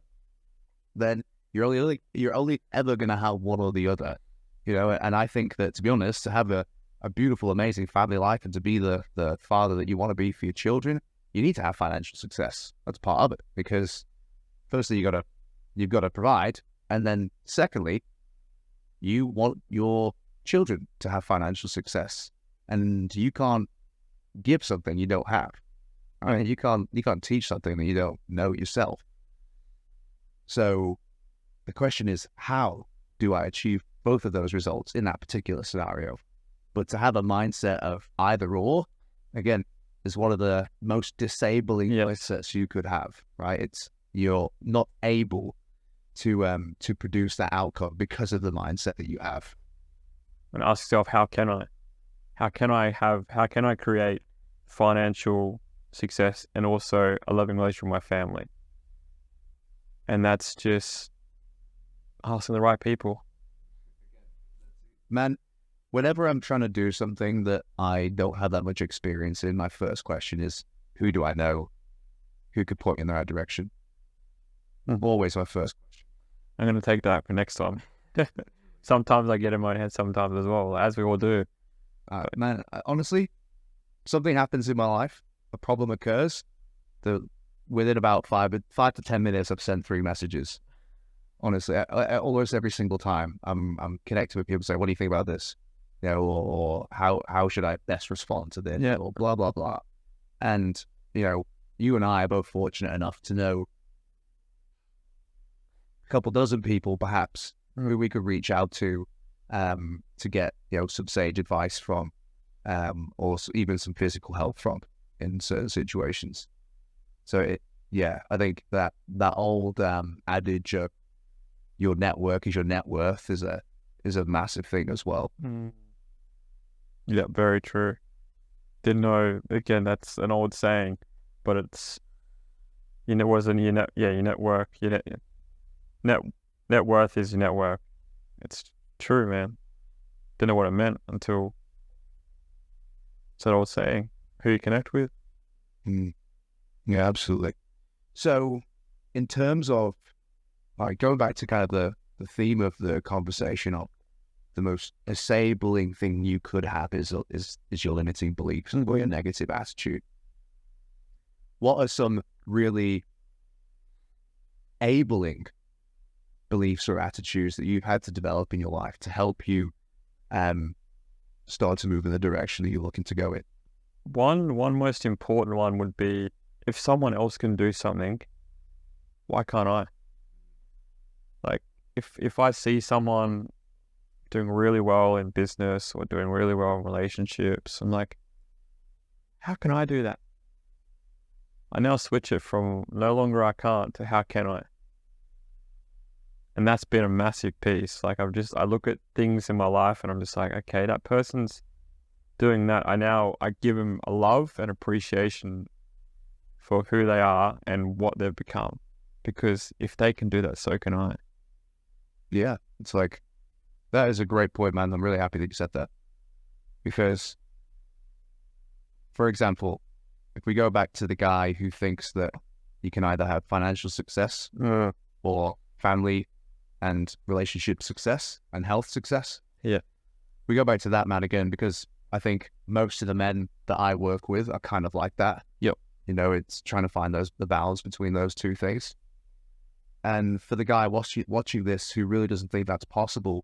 then you're only ever going to have one or the other. And I think that, to be honest, to have a beautiful, amazing family life and to be the father that you want to be for your children, you need to have financial success. That's part of it, because firstly, you've got to provide, and then secondly, you want your children to have financial success, and you can't give something you don't have. I mean, you can't teach something that you don't know yourself. So the question is, how do I achieve both of those results in that particular scenario? But to have a mindset of either or, again, is one of the most disabling mindsets you could have, right? You're not able to produce that outcome because of the mindset that you have. And ask yourself, how can I create financial success and also a loving relationship with my family? And that's just asking the right people. Man, whenever I'm trying to do something that I don't have that much experience in, my first question is, who do I know who could point me in the right direction? Always my first question. I'm going to take that for next time. Sometimes I get in my head sometimes as well, as we all do. Man, honestly, something happens in my life, a problem occurs, within about 5 to 10 minutes, I've sent 3 messages. Honestly, almost every single time I'm connected with people say, what do you think about this? Or how should I best respond to this? Or blah, blah, blah. And, you and I are both fortunate enough to know a couple dozen people, perhaps, who we could reach out to get, some sage advice from, or even some physical help from in certain situations. So I think that old adage of your network is your net worth is a massive thing as well. Yeah, very true. Didn't know. Again, that's an old saying, but it's wasn't your network. Your net worth is your network. It's true, man. Didn't know what it meant until it's that old saying. Who you connect with. Yeah, absolutely. So, in terms of going back to kind of the theme of the conversation of the most disabling thing you could have is your limiting beliefs or your negative attitude. What are some really enabling beliefs or attitudes that you've had to develop in your life to help you start to move in the direction that you're looking to go in? One most important one would be, if someone else can do something, why can't I? Like, if I see someone doing really well in business or doing really well in relationships, I'm like, how can I do that? I now switch it from no longer I can't to how can I? And that's been a massive piece. Like, I look at things in my life and I'm just like, okay, that person's doing that. I give them a love and appreciation for who they are and what they've become. Because if they can do that, so can I. Yeah, it's like, that is a great point, man. I'm really happy that you said that. Because, for example, if we go back to the guy who thinks that you can either have financial success or family and relationship success and health success. Yeah. We go back to that man again, because I think most of the men that I work with are kind of like that. Yep. It's trying to find the balance between those two things. And for the guy watching this who really doesn't think that's possible,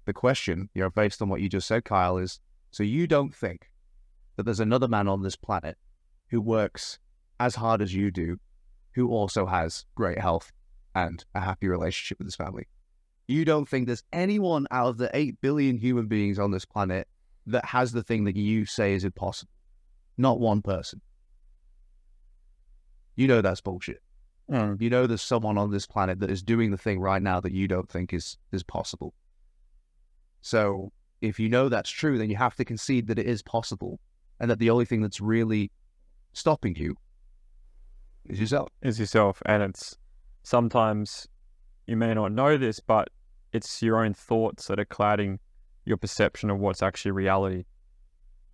the question, based on what you just said, Kyle, is, so you don't think that there's another man on this planet who works as hard as you do, who also has great health and a happy relationship with his family? You don't think there's anyone out of the 8 billion human beings on this planet that has the thing that you say is impossible? Not one person. That's bullshit. There's someone on this planet that is doing the thing right now that you don't think is possible. So if you know that's true, then you have to concede that it is possible, and that the only thing that's really stopping you is yourself. And it's sometimes you may not know this, but it's your own thoughts that are clouding your perception of what's actually reality.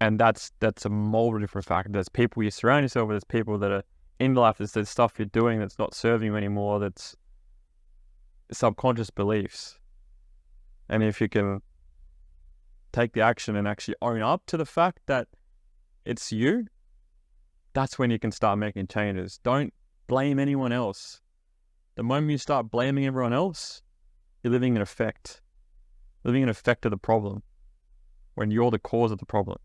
And that's a multiple different factors. There's people you surround yourself with, there's people that are in life, there's stuff you're doing that's not serving you anymore, that's subconscious beliefs. And if you can take the action and actually own up to the fact that it's you, that's when you can start making changes. Don't blame anyone else. The moment you start blaming everyone else, you're living in effect of the problem when you're the cause of the problem.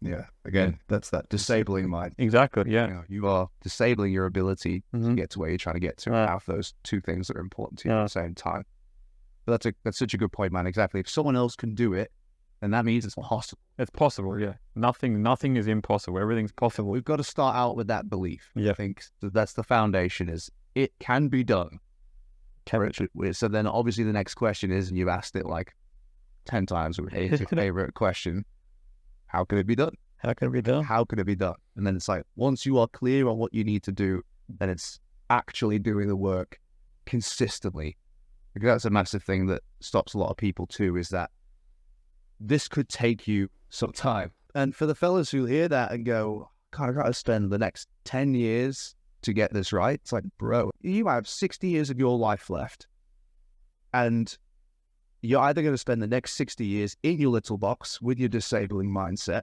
Yeah, again, that's that disabling mind. Exactly, yeah. You are disabling your ability to get to where you're trying to get to, and have those two things that are important to you at the same time. But that's such a good point, man. Exactly. If someone else can do it, then that means it's possible. It's possible, yeah. Nothing is impossible. Everything's possible. We've got to start out with that belief. Yeah. I think that's the foundation, is it can be done. So then obviously the next question is, and you've asked it like 10 times, it's your favorite question, how can it be done? How can it be done? How can it be done? And then it's like, once you are clear on what you need to do, then it's actually doing the work consistently. Because that's a massive thing that stops a lot of people too, is that this could take you some time. And for the fellas who hear that and go, God, I got to spend the next 10 years to get this right. It's like, bro, you have 60 years of your life left. And you're either going to spend the next 60 years in your little box with your disabling mindset,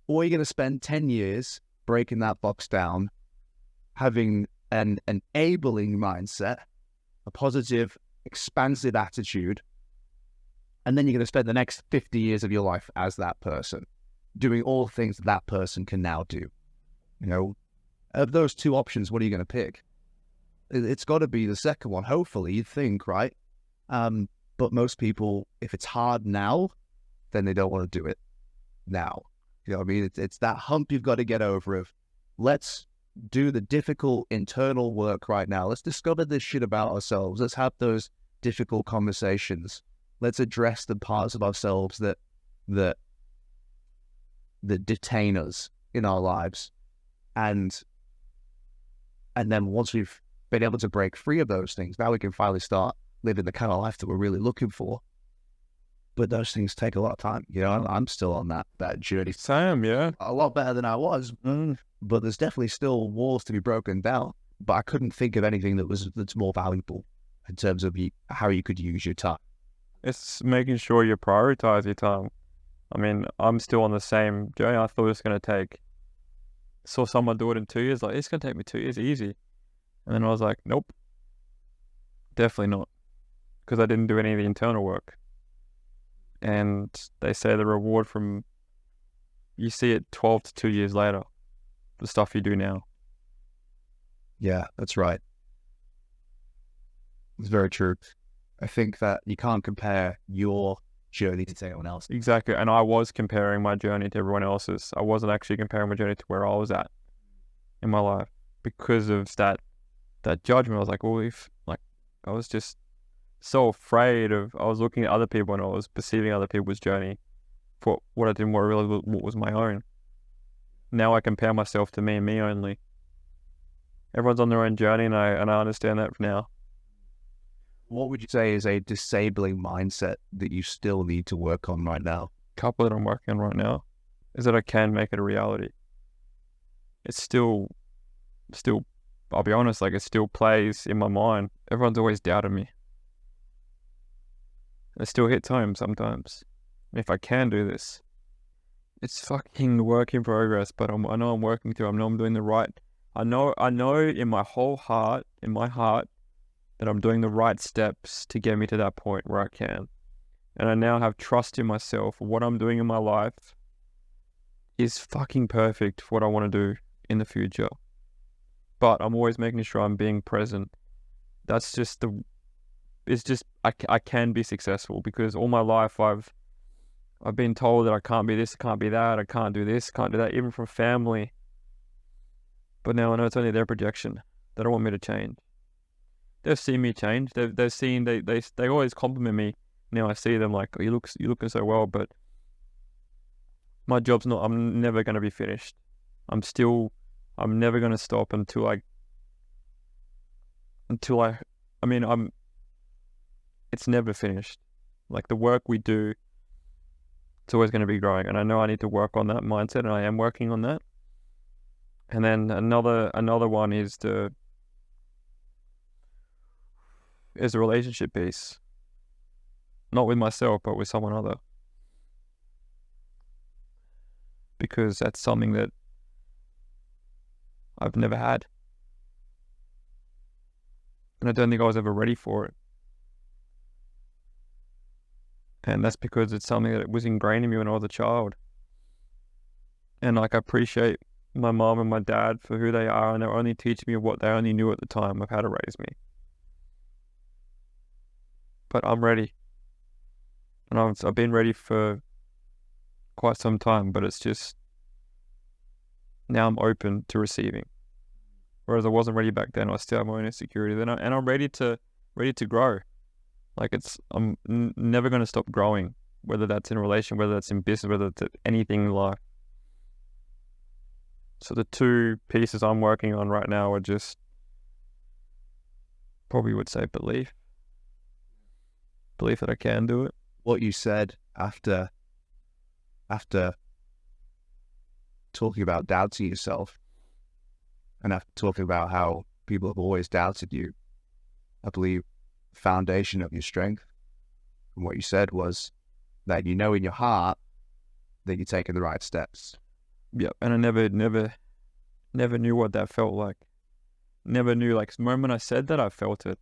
or you're going to spend 10 years breaking that box down, having an enabling mindset, a positive, expansive attitude, and then you're going to spend the next 50 years of your life as that person, doing all the things that person can now do. Of those two options, what are you going to pick? It's got to be the second one, hopefully, you'd think, right? But most people, if it's hard now, then they don't want to do it now. You know what I mean? It's that hump you've got to get over of, let's do the difficult internal work right now. Let's discover this shit about ourselves. Let's have those difficult conversations. Let's address the parts of ourselves that detain us in our lives. And then once we've been able to break free of those things, now we can finally start living the kind of life that we're really looking for. But those things take a lot of time. I'm still on that journey. Same, yeah. A lot better than I was. But there's definitely still walls to be broken down. But I couldn't think of anything that's more valuable in terms of how you could use your time. It's making sure you prioritize your time. I mean, I'm still on the same journey. I thought it was going to saw someone do it in 2 years. Like, it's going to take me 2 years, easy. And then I was like, nope, definitely not. Because I didn't do any of the internal work. And they say the reward you see it 12 to 2 years later, the stuff you do now. Yeah, that's right. It's very true. I think that you can't compare your journey to anyone else. Exactly. And I was comparing my journey to everyone else's. I wasn't actually comparing my journey to where I was at in my life because of that judgment. I was like, well, I was just so afraid I was looking at other people and I was perceiving other people's journey for what I didn't want really what was my own. Now I compare myself to me and me only. Everyone's on their own journey, and I understand that now. What would you say is a disabling mindset that you still need to work on right now? Couple that I'm working on right now is that I can make it a reality. It's still, I'll be honest, it still plays in my mind. Everyone's always doubted me. It still hits home sometimes. If I can do this, it's fucking work in progress, but I know I'm working through. I know I'm doing the right. I know in my heart, that I'm doing the right steps to get me to that point where I can. And I now have trust in myself. What I'm doing in my life is fucking perfect for what I want to do in the future. But I'm always making sure I'm being present. That's just I can be successful because all my life I've been told that I can't be this, can't be that, I can't do this, can't do that, even from family. But now I know it's only their projection. They don't want me to change. They've seen me change. They've seen they always compliment me Now I see them like, oh, you're looking so well, but my job's not. I'm never going to be finished. I'm never going to stop until I. It's never finished. Like the work we do, it's always going to be growing, and I know I need to work on that mindset, and I am working on that. And then another one is the relationship piece, not with myself, but with someone other, because that's something that I've never had, and I don't think I was ever ready for it. And that's because it's something that was ingrained in me when I was a child. And like, I appreciate my mom and my dad for who they are, and they're only teaching me what they only knew at the time of how to raise me. But I'm ready. And I've been ready for quite some time, but it's just, now I'm open to receiving. Whereas I wasn't ready back then. I still have my own insecurities, and I'm ready to grow. Like I'm never going to stop growing, whether that's in a relation, whether that's in business, whether it's anything in life. So the two pieces I'm working on right now are just, probably would say belief that I can do it. What you said after talking about doubting yourself, and after talking about how people have always doubted you, I believe the foundation of your strength from what you said was that you know in your heart that you're taking the right steps. Yep. And I never knew what that felt like. Never knew, like, the moment I said that, I felt it.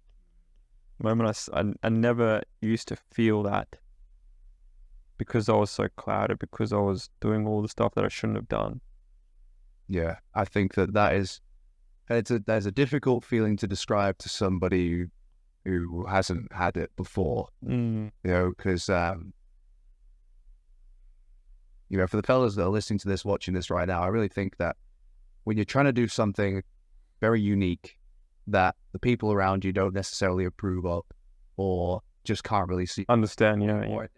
The moment I never used to feel that, because I was so clouded, because I was doing all the stuff that I shouldn't have done. Yeah, I think that's a difficult feeling to describe to somebody who hasn't had it before. You know, because for the fellas that are listening to this, watching this right now, I really think that when you're trying to do something very unique that the people around you don't necessarily approve of, or just can't really see, understand, result of it,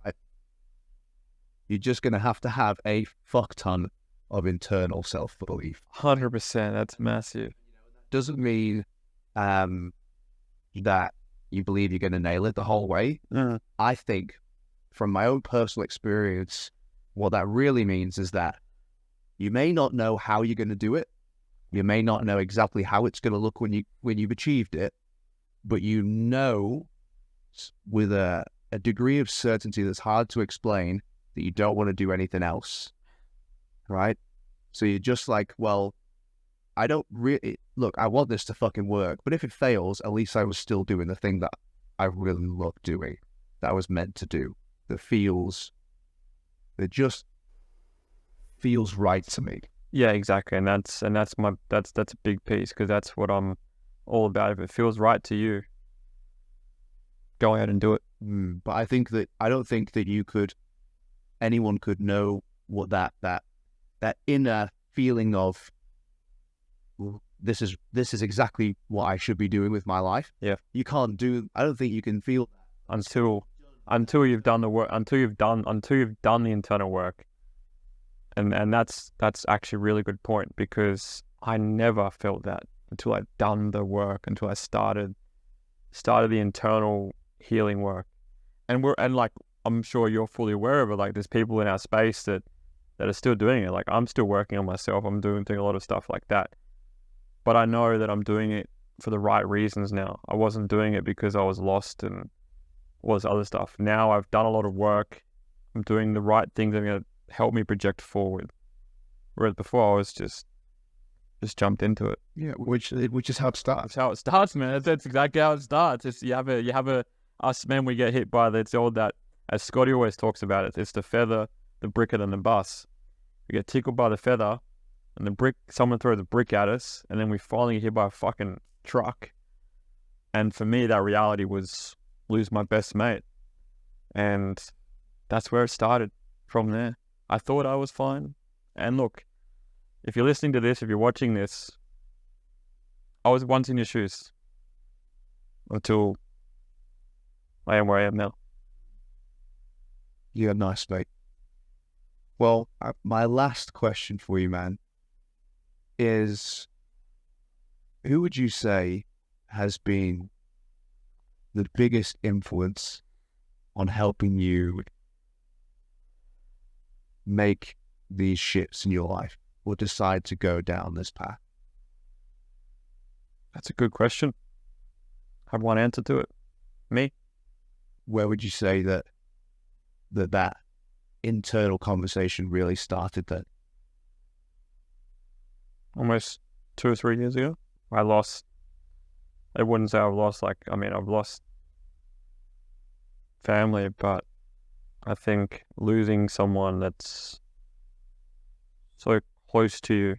right? You're just going to have a fuck ton of internal self-belief. 100%. That's massive. Doesn't mean that you believe you're going to nail it the whole way. I think from my own personal experience, what that really means is that you may not know how you're going to do it. You may not know exactly how it's going to look when you've achieved it, but you know with a degree of certainty that's hard to explain that you don't want to do anything else, right? So you're just like, well, I don't really, look, I want this to fucking work, but if it fails, at least I was still doing the thing that I really love doing, that I was meant to do, that just feels right to me. Yeah, exactly. And that's a big piece, because that's what I'm all about. If it feels right to you, go ahead and do it. But I don't think that anyone could know what that inner feeling of, this is exactly what I should be doing with my life. Yeah. I don't think you can feel that until you've done the work, until you've done the internal work. And that's actually a really good point, because I never felt that until I'd done the work, until I started the internal healing work. And like, I'm sure you're fully aware of it, like there's people in our space that are still doing it. Like, I'm still working on myself. I'm doing a lot of stuff like that. But I know that I'm doing it for the right reasons now. I wasn't doing it because I was lost and was other stuff. Now I've done a lot of work. I'm doing the right things that are going to help me project forward. Whereas before I was just jumped into it. Yeah, which is how it starts. That's how it starts, man. That's exactly how it starts. It's you have a us men, we get hit by it's all that, as Scotty always talks about it. It's the feather, the brick, and then the bus. We get tickled by the feather, and the brick. Someone throws a brick at us, and then we finally get hit by a fucking truck. And for me, that reality was lose my best mate, and that's where it started. From there, I thought I was fine. And look, if you're listening to this, if you're watching this, I was once in your shoes until I am where I am now. Yeah, nice, mate. Well, my last question for you, man, is who would you say has been the biggest influence on helping you make these shifts in your life or decide to go down this path? That's a good question. I have one answer to it. Me. Where would you say that internal conversation really started then? Almost 2 or 3 years ago. I wouldn't say I've lost, I've lost family, but I think losing someone that's so close to you,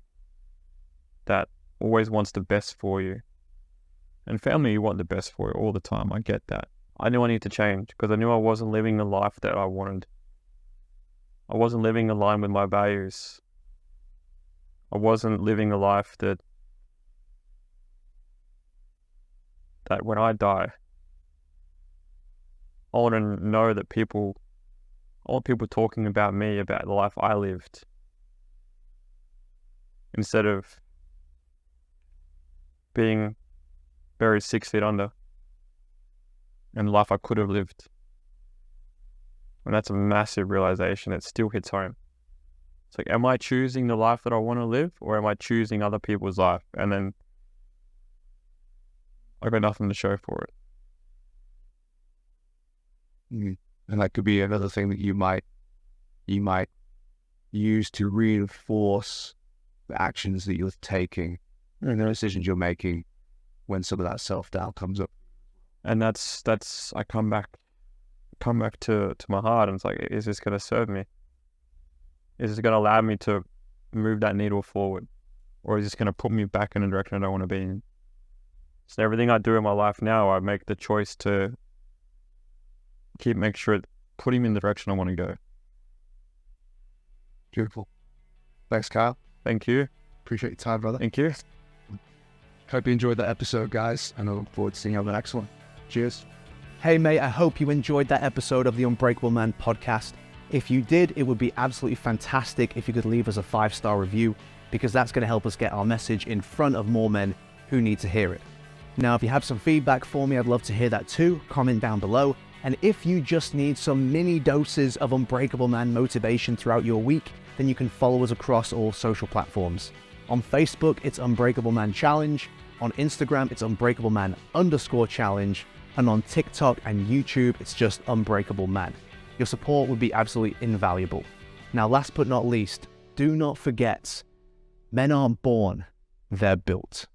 that always wants the best for you. And family, you want the best for you all the time. I get that. I knew I needed to change because I knew I wasn't living the life that I wanted. I wasn't living in line with my values. I wasn't living a life that when I die, I want to know that I want people talking about me, about the life I lived, instead of being buried 6 feet under and the life I could have lived. And that's a massive realization. It still hits home. It's like, am I choosing the life that I want to live, or am I choosing other people's life? And then I got nothing to show for it. And that could be another thing that you might use to reinforce the actions that you're taking and the decisions you're making when some of that self-doubt comes up. And that's I come back to my heart, and it's like, is this going to serve me? Is this going to allow me to move that needle forward, or is this going to put me back in a direction I don't want to be in? So everything I do in my life now, I make the choice to make sure it put him in the direction I want to go. Beautiful. Thanks, Kyle. Thank you. Appreciate your time, brother. Thank you. Hope you enjoyed that episode, guys, and I look forward to seeing you on the next one. Cheers. Hey mate, I hope you enjoyed that episode of the Unbreakable Man podcast. If you did, it would be absolutely fantastic if you could leave us a 5-star review, because that's going to help us get our message in front of more men who need to hear it. Now, if you have some feedback for me, I'd love to hear that too. Comment down below. And if you just need some mini doses of Unbreakable Man motivation throughout your week, then you can follow us across all social platforms. On Facebook, it's Unbreakable Man Challenge. On Instagram, it's Unbreakable Man_challenge. And on TikTok and YouTube, it's just Unbreakable Man. Your support would be absolutely invaluable. Now, last but not least, do not forget, men aren't born, they're built.